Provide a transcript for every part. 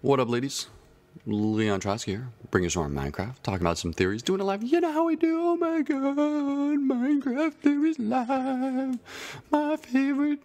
What up, ladies? Leon Trotsky here, bringing us on Minecraft, talking about some theories, doing it live. You know how we do. Oh my god, Minecraft Theories Live. My favorite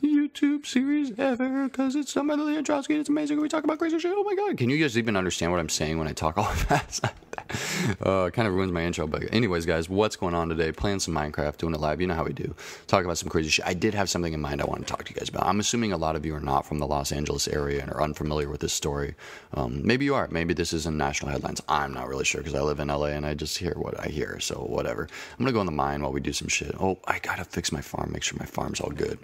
YouTube series ever, because it's some of the Leon Trotsky. It's amazing. We talk about crazy shit. Oh my god. Can you guys even understand what I'm saying when I talk all fast like that? Kind of ruins my intro. But anyways, guys, what's going on today? Playing some Minecraft, doing it live. You know how we do. Talk about some crazy shit. I did have something in mind I want to talk to you guys about. I'm assuming a lot of you are not from the Los Angeles area and are unfamiliar with this story. Maybe you are. Maybe this is in national headlines. I'm not really sure because I live in LA and I just hear what I hear. So whatever. I'm going to go in the mine while we do some shit. Oh, I got to fix my farm. Make sure my farm's all good.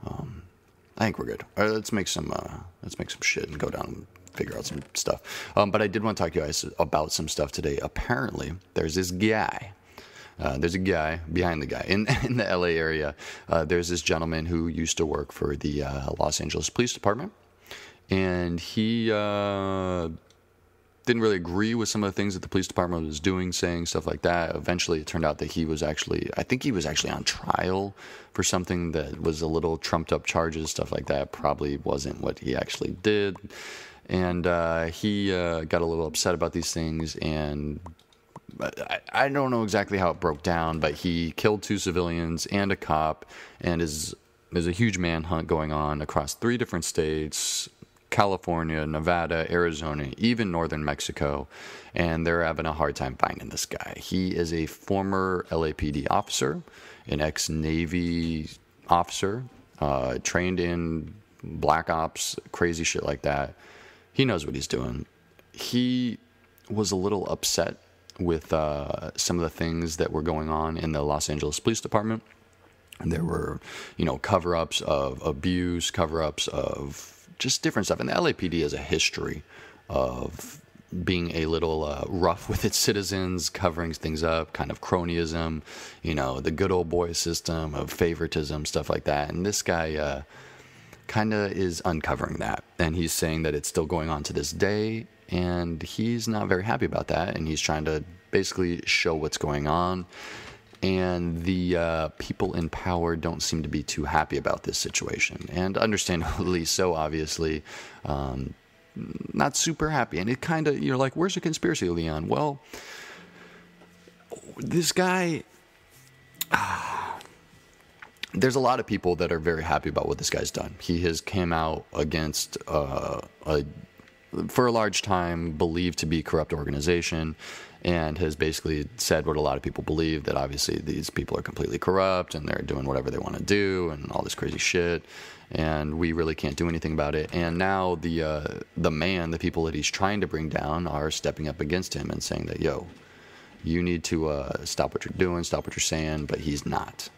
I think we're good. All right, let's make some shit and go down and figure out some stuff. But I did want to talk to you guys about some stuff today. Apparently, there's this guy. There's a guy behind the guy in the LA area. There's this gentleman who used to work for the Los Angeles Police Department, and he didn't really agree with some of the things that the police department was doing, saying stuff like that. Eventually, it turned out that I think he was actually on trial for something that was a little trumped up charges, stuff like that. Probably wasn't what he actually did. And he got a little upset about these things, and I don't know exactly how it broke down, but he killed 2 civilians and a cop, and there's a huge manhunt going on across 3 different states: California, Nevada, Arizona, even northern Mexico, and they're having a hard time finding this guy. He is a former LAPD officer, an ex-Navy officer, trained in black ops, crazy shit like that. He knows what he's doing. He was a little upset with some of the things that were going on in the Los Angeles Police Department. There were, cover-ups of abuse, cover-ups of just different stuff. And the LAPD has a history of being a little rough with its citizens, covering things up, kind of cronyism, the good old boy system of favoritism, stuff like that. And this guy kind of is uncovering that. And he's saying that it's still going on to this day. And he's not very happy about that. And he's trying to basically show what's going on. And the people in power don't seem to be too happy about this situation. And understandably so, obviously, not super happy. And it kind of, you're like, where's the conspiracy, Leon? Well, this guy, there's a lot of people that are very happy about what this guy's done. He has came out against for a large time, believed to be corrupt organization, and has basically said what a lot of people believe, that obviously these people are completely corrupt and they're doing whatever they want to do and all this crazy shit, and we really can't do anything about it. And now the people that he's trying to bring down are stepping up against him and saying that, yo, you need to stop what you're doing, stop what you're saying. But he's not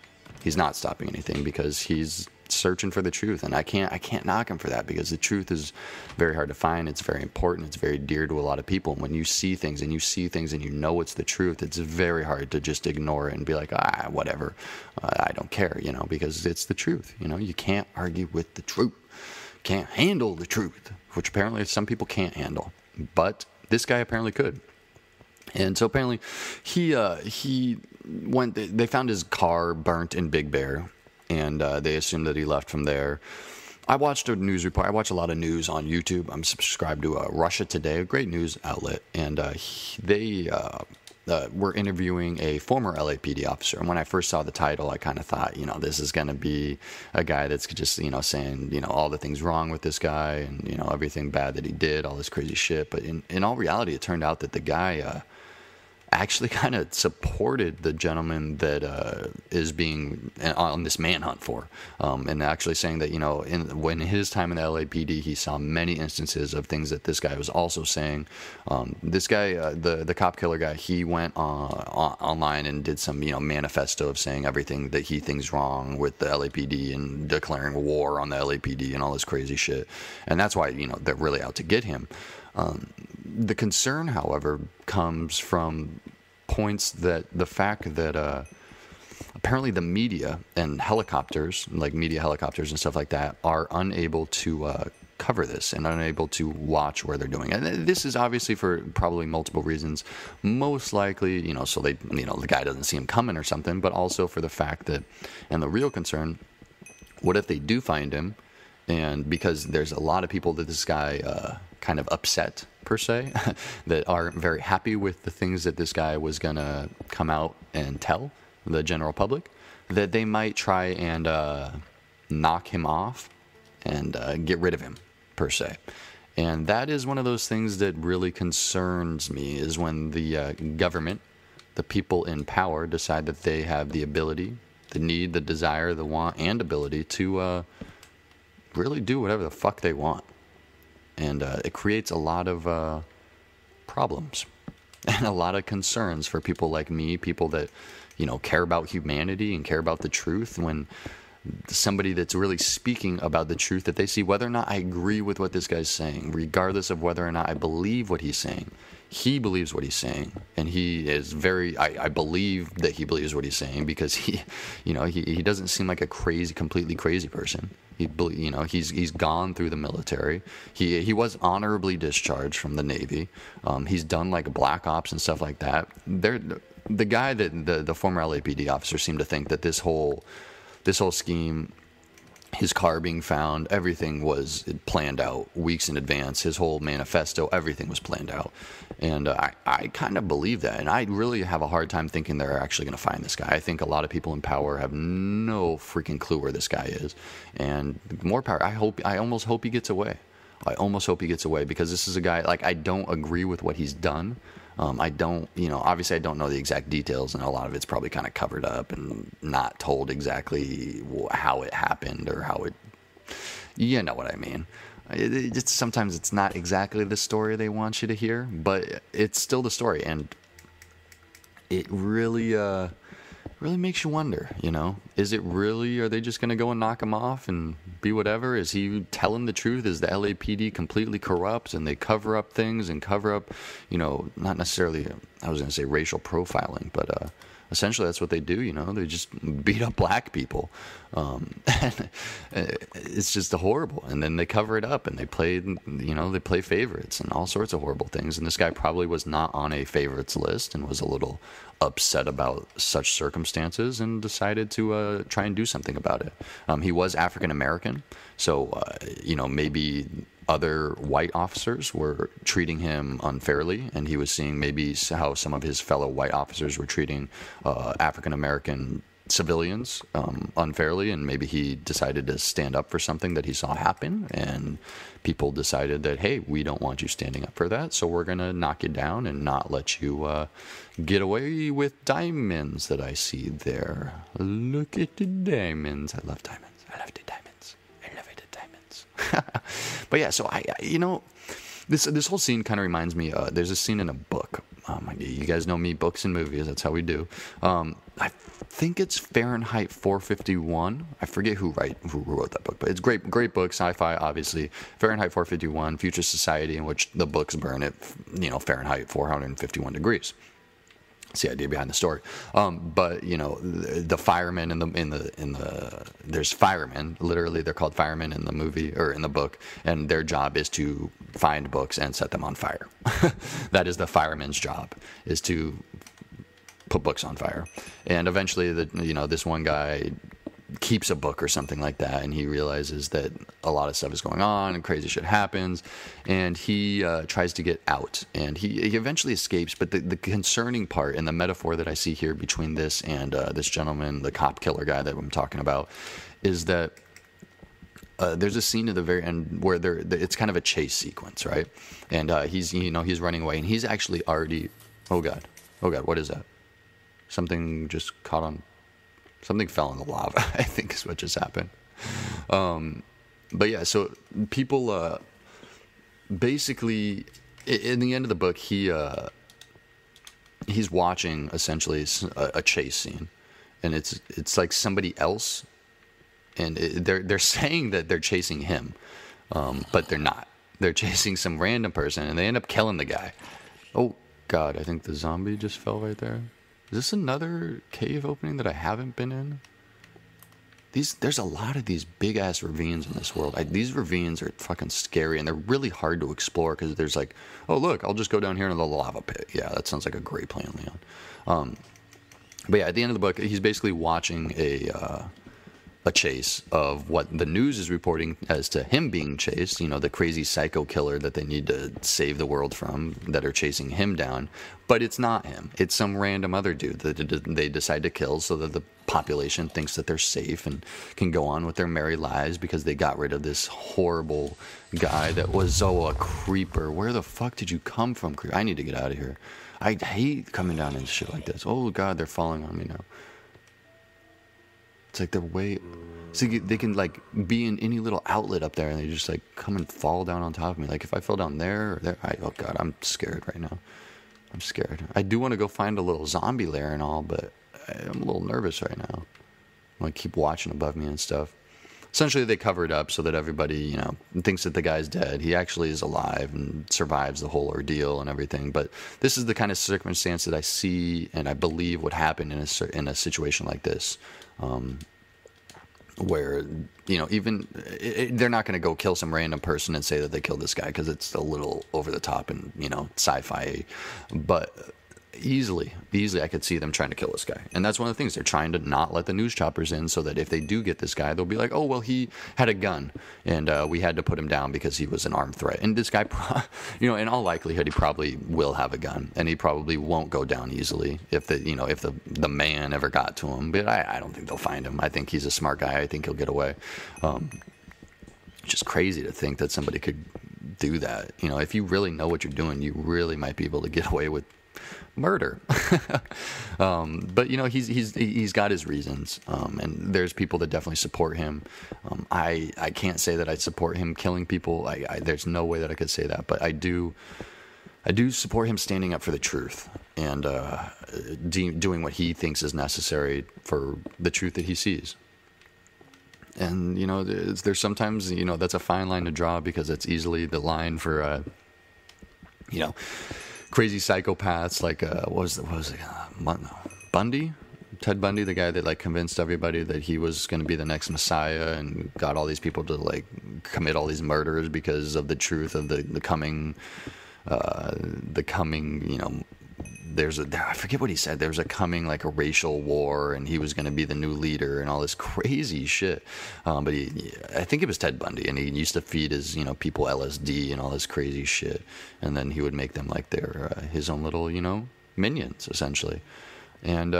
stopping anything because he's searching for the truth, and I can't knock him for that, because the truth is very hard to find. It's very important. It's very dear to a lot of people. And when you see things and you know it's the truth, it's very hard to just ignore it and be like, whatever, I don't care, because it's the truth. You can't argue with the truth. Can't handle the truth, which apparently some people can't handle, but this guy apparently could. And so apparently he went. They found his car burnt in Big Bear, and they assumed that he left from there. I watched a news report. I watch a lot of news on YouTube. I'm subscribed to Russia Today, a great news outlet, and they were interviewing a former LAPD officer. And when I first saw the title, I kind of thought, this is going to be a guy that's just, saying, all the things wrong with this guy and, everything bad that he did, all this crazy shit. But in all reality, it turned out that the guy actually kind of supported the gentleman that is being on this manhunt for, and actually saying that when his time in the LAPD, he saw many instances of things that this guy was also saying. This guy, the cop killer guy, he went online and did some manifesto of saying everything that he thinks wrong with the LAPD and declaring war on the LAPD and all this crazy shit, and that's why they're really out to get him. The concern, however, comes from points that the fact that apparently the media and helicopters, like media helicopters and stuff like that, are unable to cover this and unable to watch where they're doing it. And this is obviously for probably multiple reasons. Most likely, so they, the guy doesn't see him coming or something, but also for the fact that, and the real concern, what if they do find him And because there's a lot of people that this guy kind of upset, per se, that aren't very happy with the things that this guy was going to come out and tell the general public, that they might try and knock him off and get rid of him, per se. And that is one of those things that really concerns me, is when the government, the people in power, decide that they have the ability, the need, the desire, the want, and ability to really do whatever the fuck they want. And it creates a lot of problems and a lot of concerns for people like me, people that, care about humanity and care about the truth, when somebody that's really speaking about the truth that they see, whether or not I agree with what this guy's saying, regardless of whether or not I believe what he's saying, he believes what he's saying, and he is I believe that he believes what he's saying, because he doesn't seem like a completely crazy person. He's gone through the military. He was honorably discharged from the Navy. He's done like black ops and stuff like that. The guy that the former LAPD officer seemed to think that this whole scheme, his car being found, everything was planned out weeks in advance. His whole manifesto, everything was planned out. And I kind of believe that. And I really have a hard time thinking they're actually going to find this guy. I think a lot of people in power have no freaking clue where this guy is. And more power. I almost hope he gets away. I almost hope he gets away, because this is a guy, like, I don't agree with what he's done. I don't, obviously I don't know the exact details, and a lot of it's probably kind of covered up and not told exactly how it happened, or how it, you know what I mean. Sometimes it's not exactly the story they want you to hear, but it's still the story, and it really makes you wonder, is it really, are they just going to go and knock him off and be whatever? Is he telling the truth? Is the LAPD completely corrupt, and they cover up things and cover up, not necessarily, I was going to say racial profiling, but essentially that's what they do, they just beat up black people. And it's just horrible. And then they cover it up, and they play favorites and all sorts of horrible things. And this guy probably was not on a favorites list, and was a little upset about such circumstances, and decided to try and do something about it. He was African American, so maybe other white officers were treating him unfairly, and he was seeing maybe how some of his fellow white officers were treating African American civilians unfairly, and maybe he decided to stand up for something that he saw happen, and people decided that, hey, we don't want you standing up for that, so we're going to knock you down and not let you get away with diamonds that I see there. Look at the diamonds. I love diamonds. I love the diamonds. I love it, the diamonds. But yeah, so this whole scene kind of reminds me, there's a scene in a book. You guys know me, books and movies, that's how we do. I think it's Fahrenheit 451. I forget who wrote that book, but it's great book, sci-fi, obviously. Fahrenheit 451, future society in which the books burn at, Fahrenheit 451 degrees. That's the idea behind the story. But the firemen in the there's firemen, literally they're called firemen in the movie or in the book, and their job is to find books and set them on fire. That is the fireman's job, is to put books on fire. And eventually this one guy keeps a book or something like that, and he realizes that a lot of stuff is going on and crazy shit happens, and he tries to get out, and he eventually escapes. But the concerning part, and the metaphor that I see here between this and this gentleman, the cop killer guy that I'm talking about, is that there's a scene at the very end where it's kind of a chase sequence, right? And he's running away, and he's actually already, oh god, what is that? Something just caught on. Something fell in the lava, I think is what just happened. But yeah, so people basically, in the end of the book, he's watching essentially a chase scene, and it's like somebody else, and they're saying that they're chasing him, but they're not. They're chasing some random person, and they end up killing the guy. Oh god, I think the zombie just fell right there. Is this another cave opening that I haven't been in? There's a lot of these big-ass ravines in this world. These ravines are fucking scary, and they're really hard to explore, because there's like, oh, look, I'll just go down here in the lava pit. Yeah, that sounds like a great plan, Leon. But yeah, at the end of the book, he's basically watching a chase of what the news is reporting as to him being chased, the crazy psycho killer that they need to save the world from, that are chasing him down. But it's not him. It's some random other dude that they decide to kill so that the population thinks that they're safe and can go on with their merry lives because they got rid of this horrible guy that was a creeper. Where the fuck did you come from, creeper? I need to get out of here. I hate coming down into shit like this. Oh, God, they're falling on me now. It's like they're way... See, they can, like, be in any little outlet up there, and they just, like, come and fall down on top of me. Like, if I fell down there or there... oh, God, I'm scared right now. I'm scared. I do want to go find a little zombie lair and all, but I'm a little nervous right now. I want to keep watching above me and stuff. Essentially, they cover it up so that everybody, thinks that the guy's dead. He actually is alive and survives the whole ordeal and everything. But this is the kind of circumstance that I see and I believe would happen in a situation like this. Where, even they're not going to go kill some random person and say that they killed this guy because it's a little over the top and, sci-fi. But easily I could see them trying to kill this guy. And that's one of the things. They're trying to not let the news choppers in so that if they do get this guy, they'll be like, oh, well, he had a gun and we had to put him down because he was an armed threat. And this guy, in all likelihood, he probably will have a gun and he probably won't go down easily if the man ever got to him. But I don't think they'll find him. I think he's a smart guy. I think he'll get away. Just crazy to think that somebody could do that. If you really know what you're doing, you really might be able to get away with murder. But he's got his reasons, and there's people that definitely support him. I can't say that I support him killing people. There's no way that I could say that, but I do support him standing up for the truth and doing what he thinks is necessary for the truth that he sees. And there's sometimes that's a fine line to draw because it's easily the line for crazy psychopaths like Bundy? Ted Bundy, the guy that convinced everybody that he was going to be the next Messiah and got all these people to commit all these murders because of the truth of the coming I forget what he said. There was a coming a racial war, and he was going to be the new leader, and all this crazy shit. But I think it was Ted Bundy, and he used to feed his people LSD and all this crazy shit, and then he would make them like their his own little minions essentially. And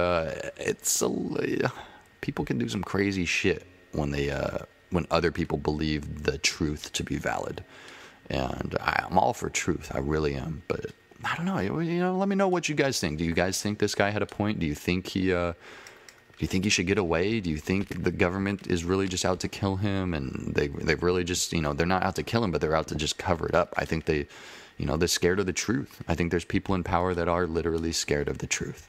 people can do some crazy shit when other people believe the truth to be valid, and I'm all for truth. I really am, but. I don't know. Let me know what you guys think. Do you guys think this guy had a point? Do you think he should get away? Do you think the government is really just out to kill him? And they've really just, they're not out to kill him, but they're out to just cover it up. I think they're scared of the truth. I think there's people in power that are literally scared of the truth.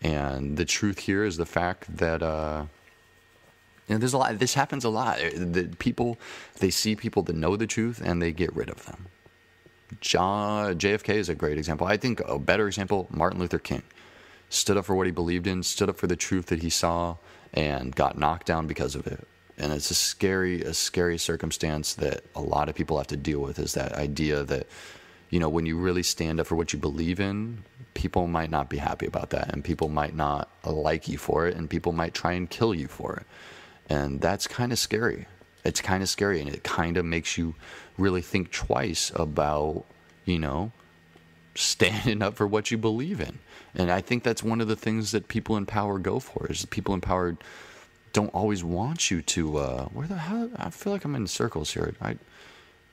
And the truth here is the fact that, there's a lot. This happens a lot. They see people that know the truth and they get rid of them. JFK is a great example. I think a better example, Martin Luther King. Stood up for what he believed in, stood up for the truth that he saw, and got knocked down because of it. And it's a scary circumstance that a lot of people have to deal with, is that idea that, when you really stand up for what you believe in, people might not be happy about that, and people might not like you for it, and people might try and kill you for it. And that's kind of scary. It's kind of scary, and it kind of makes you really think twice about, standing up for what you believe in. And I think that's one of the things that people in power go for, is people in power don't always want you to, where the hell, I feel like I'm in circles here. I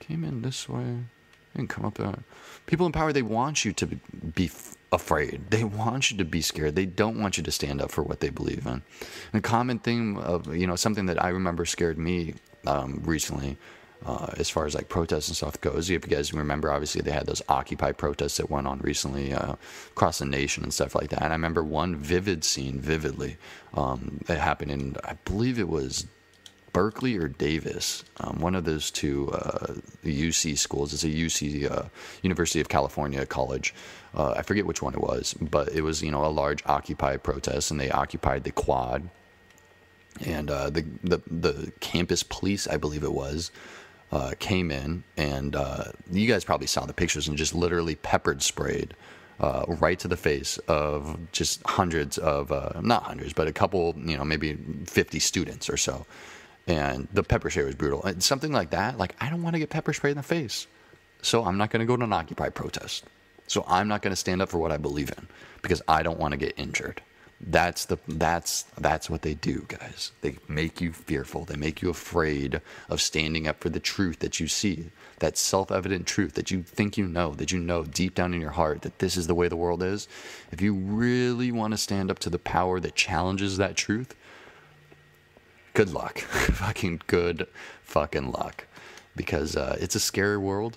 came in this way, I didn't come up there. People in power, they want you to be afraid. They want you to be scared. They don't want you to stand up for what they believe in. And a common thing of, something that I remember scared me recently, as far as protests and stuff goes. If you guys remember, obviously they had those Occupy protests that went on recently across the nation and stuff like that. And I remember one vivid scene vividly that happened in, I believe it was Berkeley or Davis, one of those two UC schools. It's a UC, University of California college. I forget which one it was, but it was, a large Occupy protest, and they occupied the quad. And the campus police, I believe it was, came in, and you guys probably saw the pictures, and just literally peppered sprayed right to the face of just hundreds of, not hundreds, but a couple, maybe 50 students or so. And the pepper spray was brutal. And something like that, like, I don't want to get pepper sprayed in the face. So I'm not going to go to an Occupy protest. So I'm not going to stand up for what I believe in because I don't want to get injured. That's what they do, guys. They make you fearful. They make you afraid of standing up for the truth that you see, that self-evident truth that you think you know deep down in your heart that this is the way the world is. If you really want to stand up to the power that challenges that truth, good luck. Fucking good fucking luck. Because it's a scary world.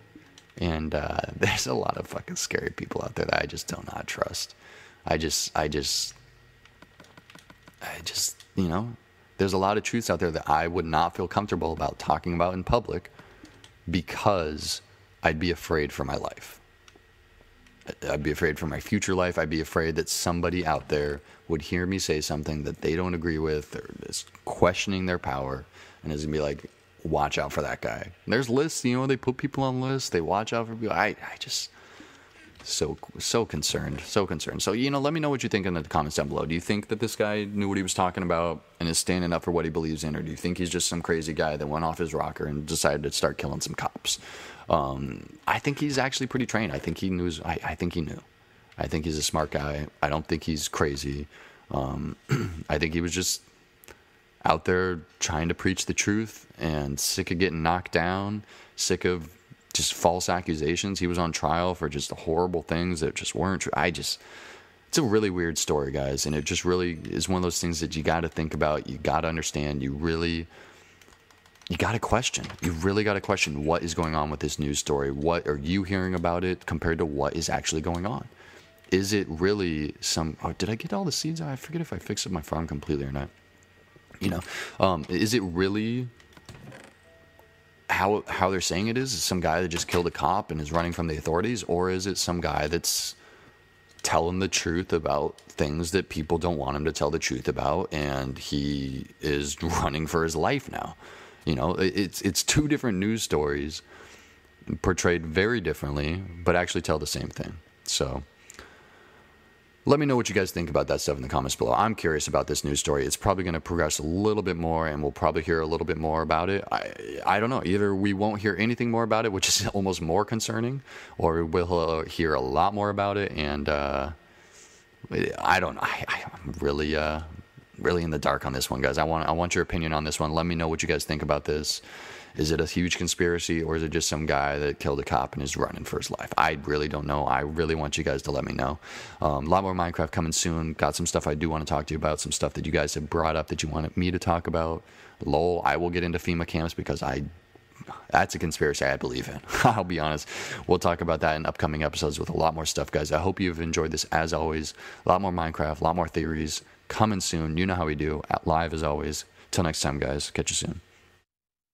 And there's a lot of fucking scary people out there that I just do not trust. I just, you know, there's a lot of truths out there that I would not feel comfortable about talking about in public because I'd be afraid for my life. I'd be afraid for my future life. I'd be afraid that somebody out there would hear me say something that they don't agree with or is questioning their power and is going to be like, watch out for that guy. And there's lists, you know, they put people on lists. They watch out for people. I just... So concerned. So, you know, let me know what you think in the comments down below. Do you think that this guy knew what he was talking about and is standing up for what he believes in? Or do you think he's just some crazy guy that went off his rocker and decided to start killing some cops? I think he's actually pretty trained. I think he knew. I think he knew. I think he's a smart guy. I don't think he's crazy. I think he was just out there trying to preach the truth and sick of getting knocked down, sick of just false accusations. He was on trial for just horrible things that just weren't true. It's a really weird story, guys, and it just really is one of those things that you got to think about. You got to understand. You got to question. You really got to question what is going on with this news story. What are you hearing about it compared to what is actually going on? Is it really some... Oh, did I get all the seeds? I forget if I fixed up my farm completely or not. You know, is it really... How they're saying it is some guy that just killed a cop and is running from the authorities, or is it some guy that's telling the truth about things that people don't want him to tell the truth about, and he is running for his life now? You know, it's two different news stories portrayed very differently, but actually tell the same thing. So let me know what you guys think about that stuff in the comments below. I'm curious about this news story. It's probably going to progress a little bit more, and we'll probably hear a little bit more about it. I don't know. Either we won't hear anything more about it, which is almost more concerning, or we'll hear a lot more about it, and I don't know. I'm really in the dark on this one, guys. I want your opinion on this one. Let me know what you guys think about this. Is it a huge conspiracy, or is it just some guy that killed a cop and is running for his life? I really don't know. I really want you guys to let me know. A lot more Minecraft coming soon. Got some stuff I do want to talk to you about, some stuff that you guys have brought up that you wanted me to talk about. LOL, I will get into FEMA camps because that's a conspiracy I believe in. I'll be honest. We'll talk about that in upcoming episodes with a lot more stuff, guys. I hope you've enjoyed this as always. A lot more Minecraft, a lot more theories coming soon. You know how we do. Live as always. Till next time, guys. Catch you soon.